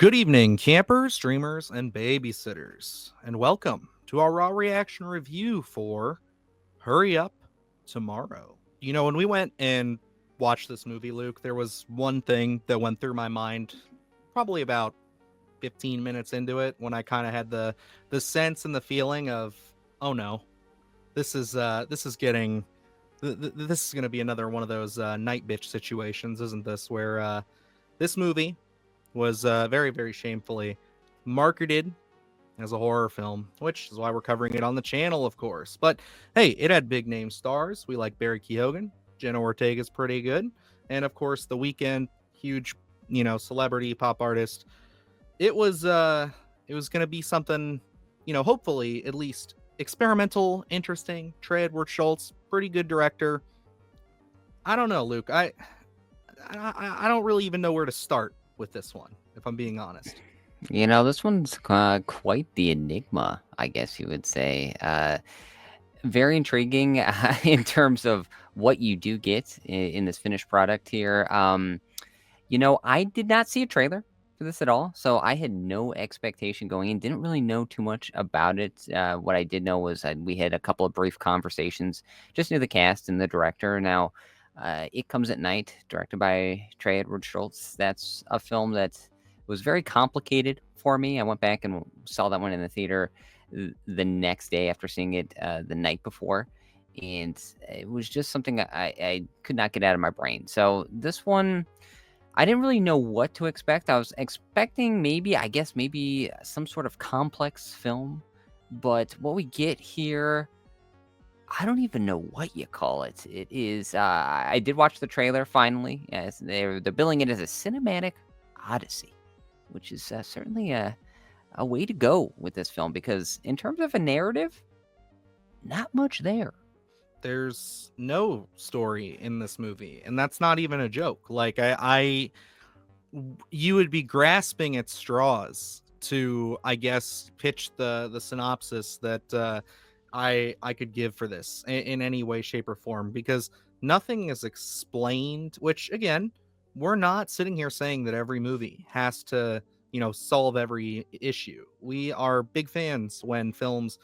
Good evening, campers, streamers, and babysitters, and welcome to our raw reaction review for Hurry Up Tomorrow. When we went and watched this movie, Luke, there was one thing that went through my mind probably about 15 minutes into it when I kind of had the sense and the feeling of, oh no, this is getting this is going to be another one of those night bitch situations, isn't this? Where this movie was very, very shamefully marketed as a horror film, which is why we're covering it on the channel, of course. But hey, it had big name stars. We like Barry Keoghan, Jenna Ortega's pretty good, and of course, The Weeknd, huge, celebrity pop artist. It was going to be something, hopefully at least experimental, interesting. Trey Edward Schultz, pretty good director. I don't know, Luke. I don't really even know where to start with this one, if I'm being honest. This one's quite the enigma, I guess you would say. Very intriguing in terms of what you do get in this finished product here. I did not see a trailer for this at all, so I had no expectation going in. Didn't really know too much about it. What I did know was we had a couple of brief conversations, just knew the cast and the director. Now, It Comes at Night, directed by Trey Edward Schultz. That's a film that was very complicated for me. I went back and saw that one in the theater the next day after seeing it the night before. And it was just something I could not get out of my brain. So this one, I didn't really know what to expect. I was expecting maybe some sort of complex film. But what we get here, I don't even know what you call it. It is, I did watch the trailer finally. Yes, they're billing it as a cinematic odyssey, which is certainly a way to go with this film because in terms of a narrative, not much there. There's no story in this movie, and that's not even a joke. Like you would be grasping at straws to, I guess, pitch the synopsis that I could give for this in any way, shape, or form, because nothing is explained. Which again, we're not sitting here saying that every movie has to solve every issue. We are big fans when films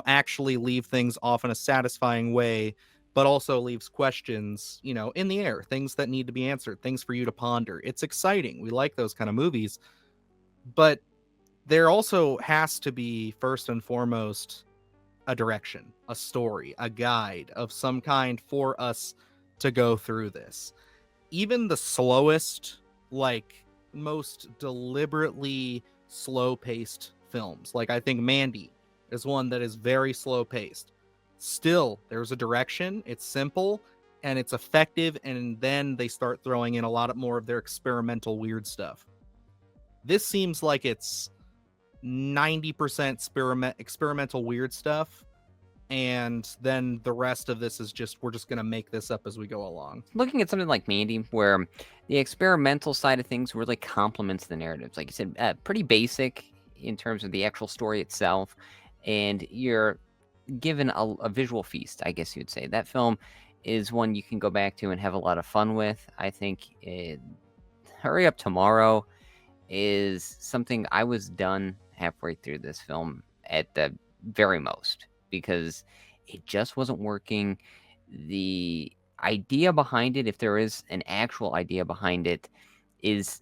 actually leave things off in a satisfying way, but also leaves questions, in the air, things that need to be answered, things for you to ponder. It's exciting. We like those kind of movies. But there also has to be, first and foremost, a direction, a story, a guide of some kind for us to go through this. Even the slowest, most deliberately slow-paced films, like I think Mandy is one that is very slow paced. Still, there's a direction, it's simple, and it's effective, and then they start throwing in a lot more of their experimental weird stuff. This seems like it's 90% experimental weird stuff, and then the rest of this is just, we're just going to make this up as we go along. Looking at something like Mandy, where the experimental side of things really complements the narratives. Like you said, pretty basic in terms of the actual story itself, and you're given a visual feast, I guess you'd say. That film is one you can go back to and have a lot of fun with. I think Hurry Up Tomorrow is something I was done halfway through this film at the very most, because it just wasn't working. The idea behind it, if there is an actual idea behind it, is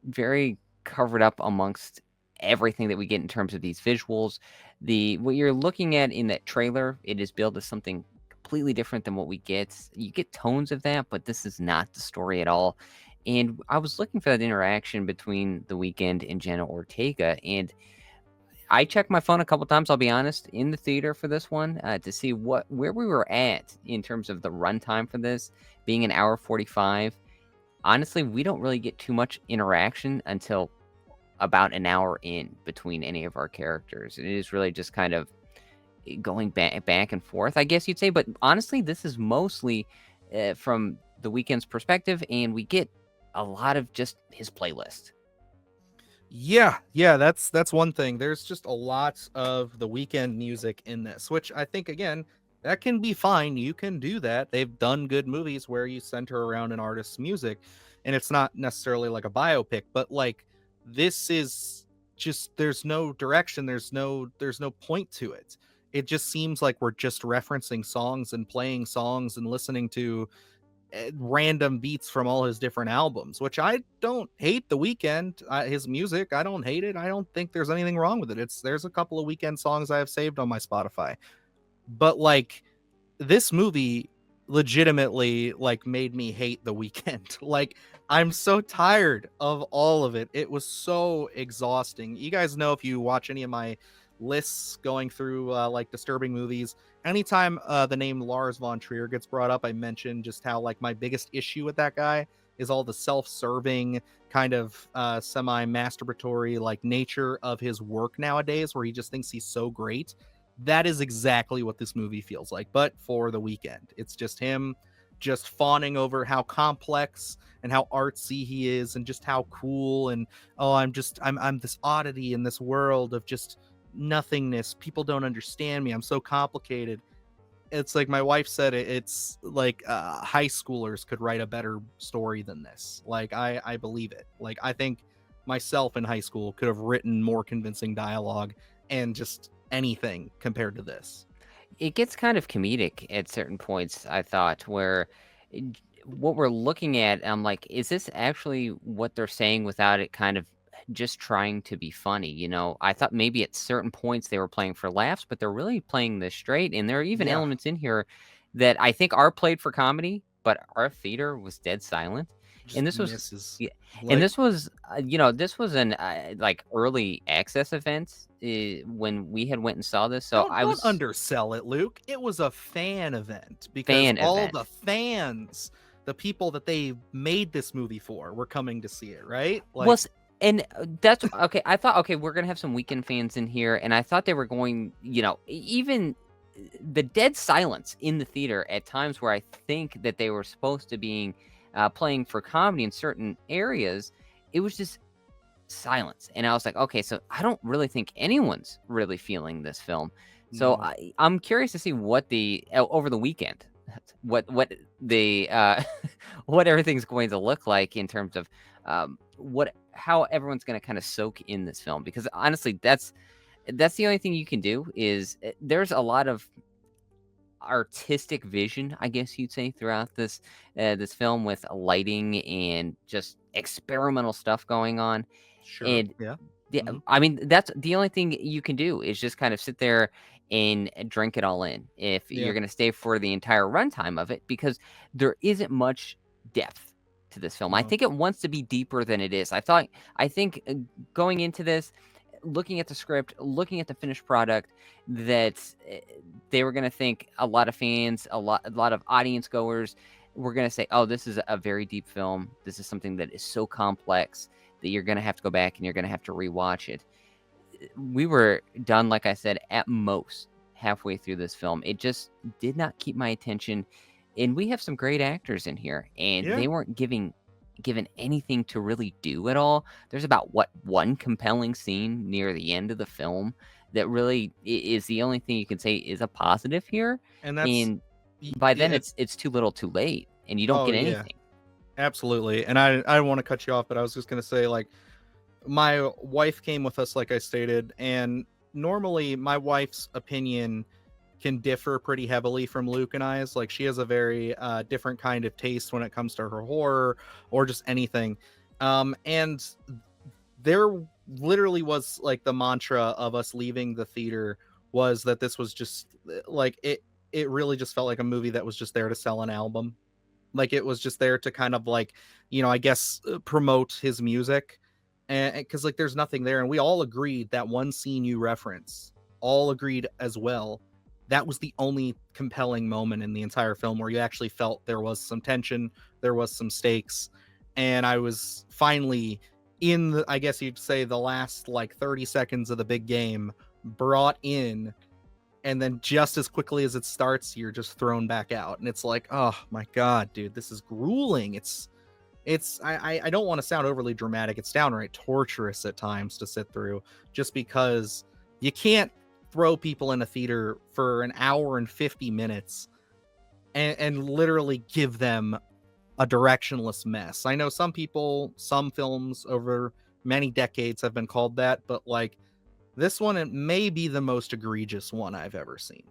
very covered up amongst everything that we get in terms of these visuals. What you're looking at in that trailer, it is billed as something completely different than what we get. You get tones of that, but this is not the story at all. And I was looking for that interaction between The Weeknd and Jenna Ortega, and I checked my phone a couple times, I'll be honest, in the theater for this one to see where we were at in terms of the runtime for this, being an hour 45. Honestly, we don't really get too much interaction until about an hour in between any of our characters. It is really just kind of going back and forth, I guess you'd say. But honestly, this is mostly from The Weeknd's perspective, and we get a lot of just his playlist. Yeah, that's one thing. There's just a lot of The Weeknd music in this, which I think, again, that can be fine. You can do that. They've done good movies where you center around an artist's music, and it's not necessarily like a biopic, but like this is just, there's no direction, there's no point to it. It just seems like we're just referencing songs and playing songs and listening to random beats from all his different albums, which I don't hate. The Weeknd, his music, I don't hate it. I don't think there's anything wrong with it. There's a couple of Weeknd songs I have saved on my Spotify, but like, this movie legitimately like made me hate The Weeknd. Like, I'm so tired of all of it. It was so exhausting. You guys know, if you watch any of my lists going through like disturbing movies, anytime the name Lars von Trier gets brought up, I mention just how like my biggest issue with that guy is all the self-serving kind of semi-masturbatory like nature of his work nowadays, where he just thinks he's so great. That is exactly what this movie feels like, but for The Weeknd. It's just him just fawning over how complex and how artsy he is, and just how cool, and oh, I'm this oddity in this world of just nothingness. People don't understand me. I'm so complicated. It's like my wife said, it's like high schoolers could write a better story than this. Like, I believe it. Like, I think myself in high school could have written more convincing dialogue and just anything compared to this. It gets kind of comedic at certain points, I thought, where what we're looking at, I'm like, is this actually what they're saying without it kind of just trying to be funny? I thought maybe at certain points they were playing for laughs, but they're really playing this straight. And there are even Yeah, elements in here that I think are played for comedy, but our theater was dead silent. And just this was, misses. yeah, and Like, this was, this was an like early access event when we had went and saw this. So I don't was undersell it, Luke. It was a fan event because fan all the event. fans, the people that they made this movie for, were coming to see it, right? Well, Like, and that's okay. I thought, okay, we're gonna have some Weekend fans in here, and I thought they were going, even the dead silence in the theater at times where I think that they were supposed to be playing for comedy in certain areas, it was just silence, and I was like, okay, so I don't really think anyone's really feeling this film. So no. I'm curious to see what the over the weekend, what the what everything's going to look like in terms of what how everyone's going to kind of soak in this film, because honestly that's the only thing you can do is there's a lot of artistic vision, I guess you'd say, throughout this film, with lighting and just experimental stuff going on. Sure. And Yeah. yeah, Hmm. I mean, that's the only thing you can do is just kind of sit there and drink it all in if Yeah. you're going to stay for the entire runtime of it, because there isn't much depth to this film. I No. think it wants to be deeper than it is. I think going into this, looking at the script, looking at the finished product, that they were going to think a lot of fans, a lot of audience goers were going to say, "Oh, this is a very deep film. This is something that is so complex that you're going to have to go back and you're going to have to rewatch it." We were done, like I said, at most halfway through this film. It just did not keep my attention. And we have some great actors in here, and Yeah. they weren't given anything to really do at all. There's about one compelling scene near the end of the film that really is the only thing you can say is a positive here. And that's, And by then yeah. it's too little too late, and you don't Oh get yeah. anything. Absolutely. And I don't want to cut you off, but I was just gonna say, like, my wife came with us, like I stated, and normally my wife's opinion can differ pretty heavily from Luke and I's. Like, she has a very different kind of taste when it comes to her horror or just anything. And there literally was like the mantra of us leaving the theater was that this was just like it really just felt like a movie that was just there to sell an album. Like, it was just there to kind of like, I guess promote his music. And because like there's nothing there, and we all agreed that one scene you reference, all agreed as well, that was the only compelling moment in the entire film where you actually felt there was some tension, there was some stakes. And I was finally in the, I guess you'd say, the last like 30 seconds of the big game, brought in, and then just as quickly as it starts, you're just thrown back out. And it's like, oh my god, dude, this is grueling. I don't want to sound overly dramatic. It's downright torturous at times to sit through, just because you can't throw people in a theater for an hour and 50 minutes and literally give them a directionless mess. I know some people, some films over Many decades have been called that, but like this one, it may be the most egregious one I've ever seen.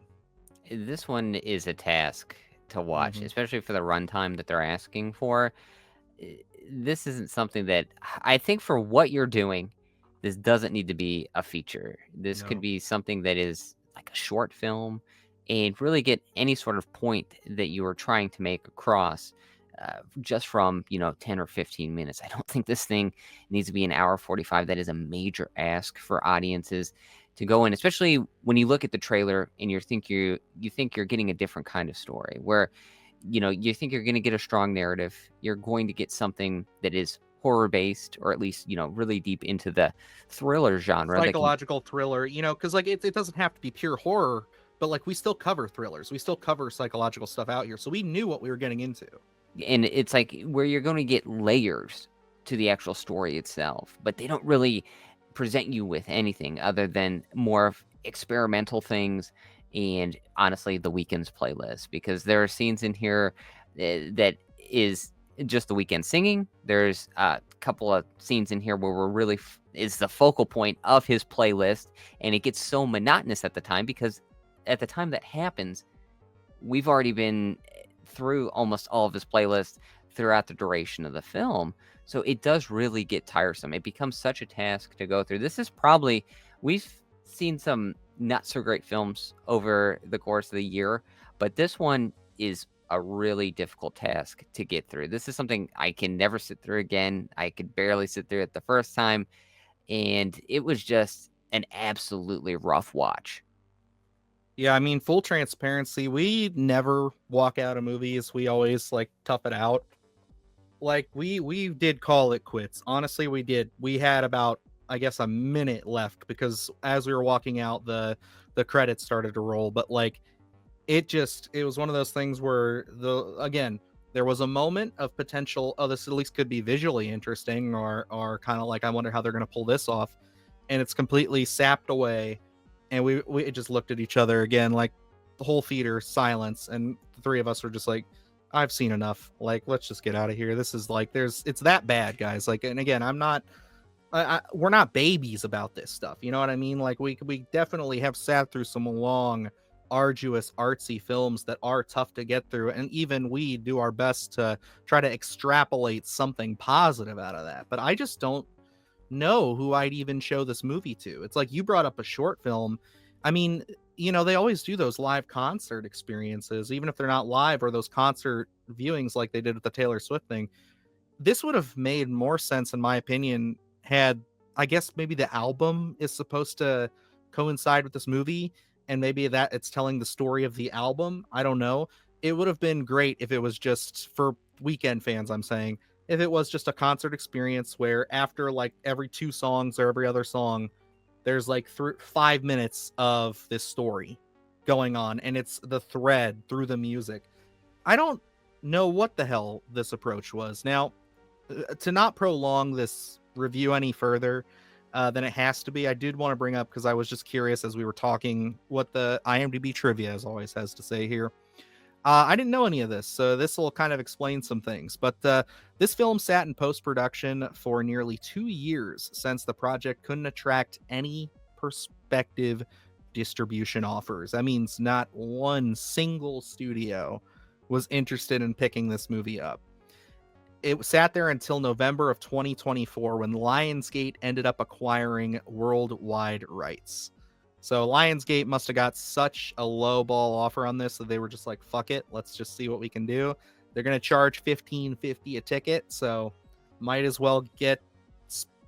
This one is a task to watch, Mm-hmm. especially for the runtime that they're asking for. This isn't something that I think for what you're doing, this doesn't need to be a feature. This could No. be something that is like a short film and really get any sort of point that you are trying to make across just from, 10 or 15 minutes. I don't think this thing needs to be an hour 45. That is a major ask for audiences to go in, especially when you look at the trailer and you think you're getting a different kind of story where you think you're going to get a strong narrative. You're going to get something that is horror based, or at least, really deep into the thriller genre that can. Psychological thriller, because like it doesn't have to be pure horror, but like we still cover thrillers. We still cover psychological stuff out here. So we knew what we were getting into. And it's like where you're going to get layers to the actual story itself, but they don't really present you with anything other than more of experimental things and honestly the weekend's playlist, because there are scenes in here that is just the weekend singing. There's a couple of scenes in here where we're really is the focal point of his playlist, and it gets so monotonous at the time because at the time that happens, we've already been through almost all of his playlists throughout the duration of the film. So it does really get tiresome. It becomes such a task to go through. This is probably, we've seen some not so great films over the course of the year, but this one is a really difficult task to get through. This is something I can never sit through again. I could barely sit through it the first time, and it was just an absolutely rough watch. Yeah, I mean, full transparency, we never walk out of movies. We always like tough it out. Like we did call it quits. Honestly, we did. We had about, I guess, a minute left because as we were walking out, the credits started to roll. But like it was one of those things where there was a moment of potential, oh, this at least could be visually interesting, or kind of like I wonder how they're gonna pull this off. And it's completely sapped away. And we just looked at each other again, like the whole theater silence, and the three of us were just like, I've seen enough. Like, let's just get out of here. This is like, it's that bad, guys. Like, and again, we're not babies about this stuff. You know what I mean? Like, we definitely have sat through some long, arduous, artsy films that are tough to get through, and even we do our best to try to extrapolate something positive out of that. But I just don't know who I'd even show this movie to. It's like you brought up a short film. I mean, they always do those live concert experiences, even if they're not live, or those concert viewings like they did with the Taylor Swift thing. This would have made more sense, in my opinion, had, I guess, maybe the album is supposed to coincide with this movie, and maybe that it's telling the story of the album. I don't know. It would have been great if it was just for weekend fans, I'm saying, if it was just a concert experience where after like every two songs or every other song, there's like 5 minutes of this story going on, and it's the thread through the music. I don't know what the hell this approach was. Now, to not prolong this review any further than it has to be, I did want to bring up, because I was just curious as we were talking, what the IMDb trivia, as always, has to say here. I didn't know any of this, so this will kind of explain some things. But this film sat in post-production for nearly 2 years, since the project couldn't attract any prospective distribution offers. That means not one single studio was interested in picking this movie up. It sat there until November of 2024, when Lionsgate ended up acquiring worldwide rights. So Lionsgate must have got such a low ball offer on this that they were just like, fuck it, let's just see what we can do. They're going to charge $15.50 a ticket, so might as well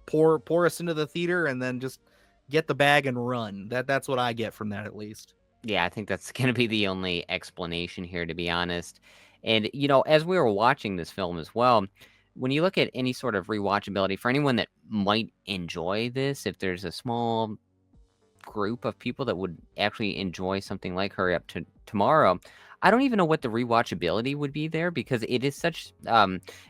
pour us into the theater and then just get the bag and run. That's what I get from that, at least. Yeah, I think that's going to be the only explanation here, to be honest. And, as we were watching this film as well, when you look at any sort of rewatchability for anyone that might enjoy this, if there's a small group of people that would actually enjoy something like Hurry Up to Tomorrow, I don't even know what the rewatchability would be there, because it is such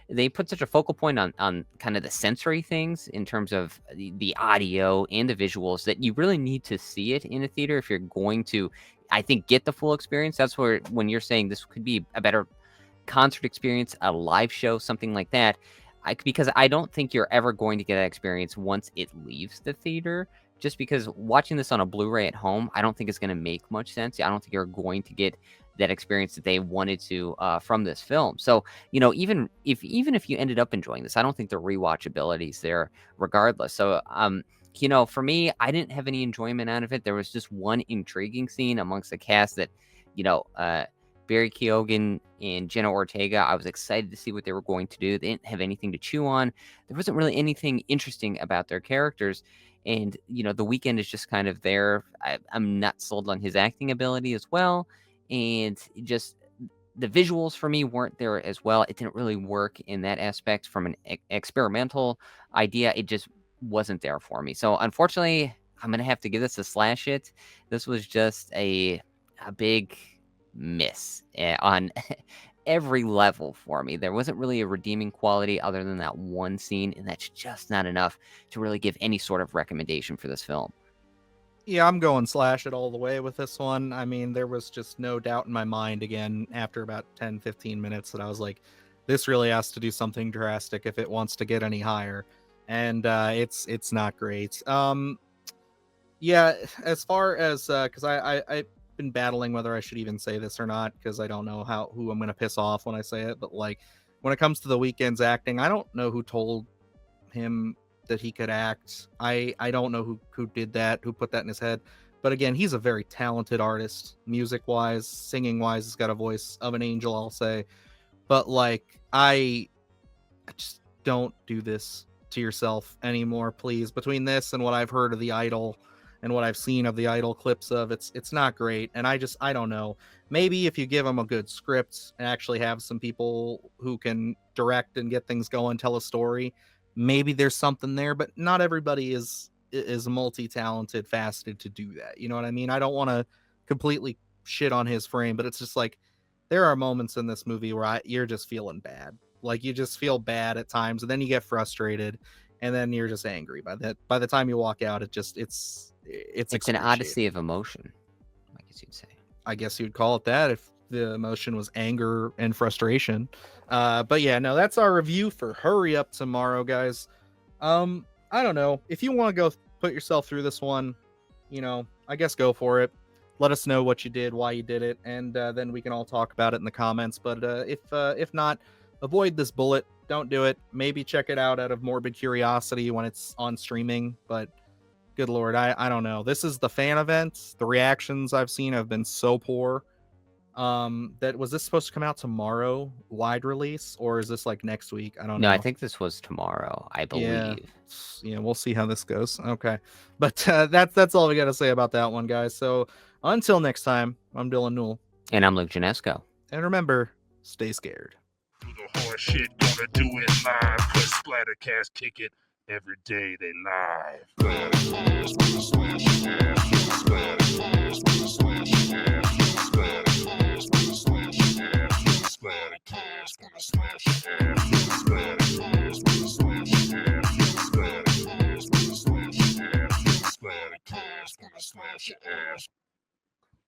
they put such a focal point on kind of the sensory things in terms of the audio and the visuals, that you really need to see it in a theater if you're going to, I think, get the full experience. That's where, when you're saying this could be a better concert experience, a live show, something like that, because I don't think you're ever going to get that experience once it leaves the theater. Just because watching this on a Blu-ray at home, I don't think it's going to make much sense. I don't think you're going to get that experience that they wanted to from this film. So, even if you ended up enjoying this, I don't think the rewatchability is there regardless. So, for me, I didn't have any enjoyment out of it. There was just one intriguing scene amongst the cast that, you know, uh, Barry Keoghan and Jenna Ortega, I was excited to see what they were going to do. They didn't have anything to chew on. There wasn't really anything interesting about their characters. And, The Weeknd is just kind of there. I'm not sold on his acting ability as well. And just the visuals for me weren't there as well. It didn't really work in that aspect from an experimental idea. It just wasn't there for me. So unfortunately, I'm going to have to give this a slash it. This was just a big miss on every level for me. There wasn't really a redeeming quality other than that one scene, and that's just not enough to really give any sort of recommendation for this film. Yeah, I'm going slash it all the way with this one. I mean, there was just no doubt in my mind again after about 10, 15 minutes that I was like, this really has to do something drastic if it wants to get any higher. And it's not great. Yeah, as far as because I've been battling whether I should even say this or not, because I don't know who I'm gonna piss off when I say it, but like when it comes to The Weeknd's acting, I don't know who told him that he could act. I don't know who did that, who put that in his head. But again, he's a very talented artist, music wise, singing wise. He's got a voice of an angel, I'll say. But like, I just don't do this to yourself anymore, please. Between this and what I've heard of The Idol and what I've seen of The Idol clips of, it's not great. And I don't know. Maybe if you give him a good script and actually have some people who can direct and get things going, tell a story, maybe there's something there, but not everybody is multi-talented, faceted to do that. You know what I mean? I don't want to completely shit on his frame, but it's just like there are moments in this movie where you're just feeling bad. Like you just feel bad at times, and then you get frustrated, and then you're just angry. By the time you walk out, it's an odyssey of emotion, I guess you'd say. I guess you'd call it that if the emotion was anger and frustration. But yeah, no, that's our review for Hurry Up Tomorrow, guys. I don't know. If you want to go put yourself through this one, I guess go for it. Let us know what you did, why you did it, and then we can all talk about it in the comments. But if not, avoid this bullet. Don't do it. Maybe check it out of morbid curiosity when it's on streaming. But good Lord, I don't know. This is the fan event. The reactions I've seen have been so poor. Was this supposed to come out tomorrow, wide release, or is this like next week? I don't know. No, I think this was tomorrow, I believe. Yeah, we'll see how this goes. Okay, but that's all we got to say about that one, guys. So until next time, I'm Dylan Newell, and I'm Luke Janesco, and remember, stay scared. Do the hard shit, gonna do it live. Cause Splattercast kick it every day they live. Splattercast, gonna slash your ass. Splattercast, gonna slash your ass. Splattercast, gonna slash your ass. Splattercast, gonna slash your ass. Splattercast, gonna slash your ass. Splattercast, gonna slash your ass. Splattercast, gonna slash your ass.